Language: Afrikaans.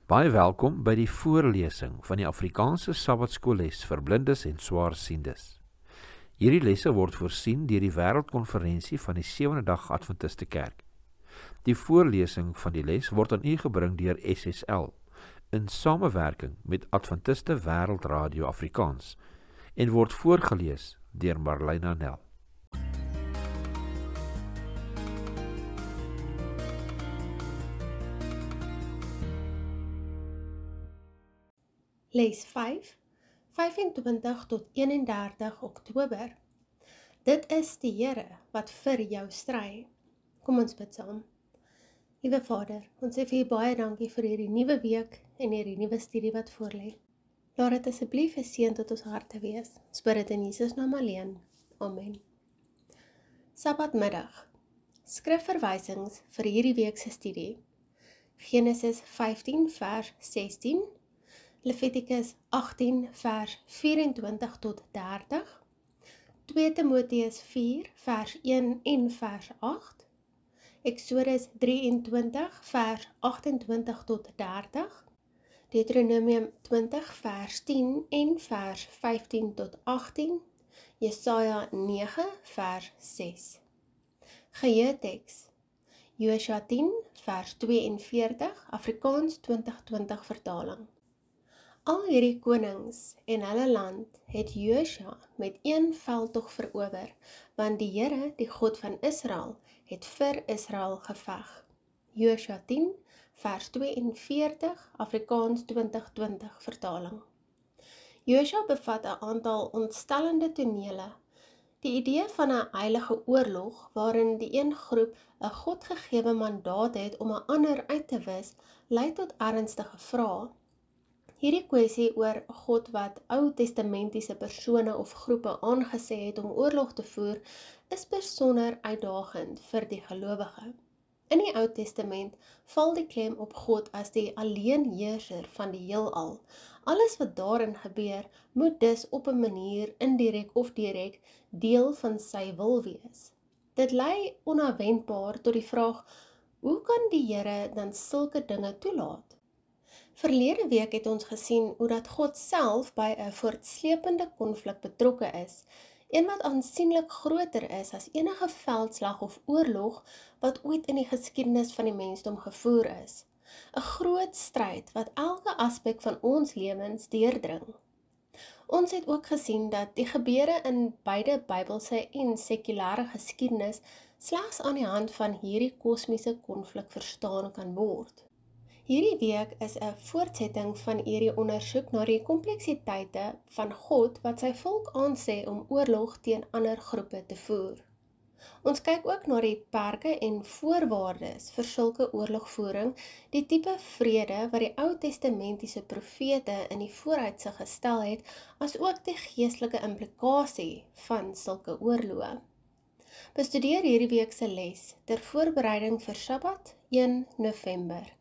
Baie welkom by die voorlesing van die Afrikaanse Sabbatskoolles vir blindes en swaarsiendes. Hierdie lesse word voorsien deur die Wêreldkonferensie van die Sewende Dag Adventiste Kerk. Die voorlesing van die les word aan u gebring deur SSL in samewerking met Adventiste Wêreldradio Afrikaans en word voorgelees deur Marlena Nel. Les 5, 25 tot 31 Oktober. Dit is die Here wat vir jou stry. Kom ons bid saam. Liewe Vader, ons sê vir U baie dankie vir hierdie nuwe week en hierdie nuwe studie wat voorlê. Laat dit asseblief 'n seën tot ons harte wees. Ons bid dit in Jesus naam alleen. Amen. Sabbatmiddag. Skrifverwysings vir hierdie week se studie. Genesis 15 vers 16. Levitikus 18 vers 24 tot 30, 2 Timoteus 4 vers 1 en vers 8, Exodus 23 vers 28 tot 30, Deuteronomium 20 vers 10 en vers 15 tot 18, Jesaja 9 vers 6. Geheeteks, Josua 10 vers 42, Afrikaans 2020 vertaling. Al hierdie konings en hulle land het Josua met een veldtog verower, want die Here, die God van Israel, het vir Israel geveg. Josua 10, vers 42, Afrikaans 2020 vertaling. Josua bevat 'n aantal ontstellende tonele. Die idee van 'n heilige oorlog, waarin die een groep 'n godgegewe mandaat het om 'n ander uit te wis, lei tot ernstige vrae. Hierdie kwessie oor God wat Ou Testamentiese persone of groepe aangesê het om oorlog te voer, is besonder uitdagend vir die gelowige. In die Ou Testament val die klem op God as die alleenheerser van die heelal. Alles wat daarin gebeur, moet dus op 'n manier indirek of direk deel van sy wil wees. Dit lei onverwendbaar tot die vraag, hoe kan die Here dan sulke dinge toelaat? Verlede week het ons gesien hoe dat God self by 'n voortsleepende konflik betrokke is, een wat aansienlik groter is as enige veldslag of oorlog wat ooit in die geskiedenis van die mensdom gevoer is. 'n Groot stryd wat elke aspek van ons lewens deurdring. Ons het ook gesien dat die gebeure in beide Bybelse en sekulêre geskiedenis slegs aan die hand van hierdie kosmiese konflik verstaan kan word. Hierdie week is 'n voortsetting van hierdie ondersoek na die kompleksiteite van God wat sy volk aansê om oorlog teen ander groepe te voer. Ons kyk ook na die perke en voorwaardes vir sulke oorlogvoering, die tipe vrede wat die Ou Testamentiese profete in die vooruitsig gestel het, as ook die geestelike implikasie van sulke oorloë. Bestudeer hierdie week se les ter voorbereiding vir Sabbat 1 November.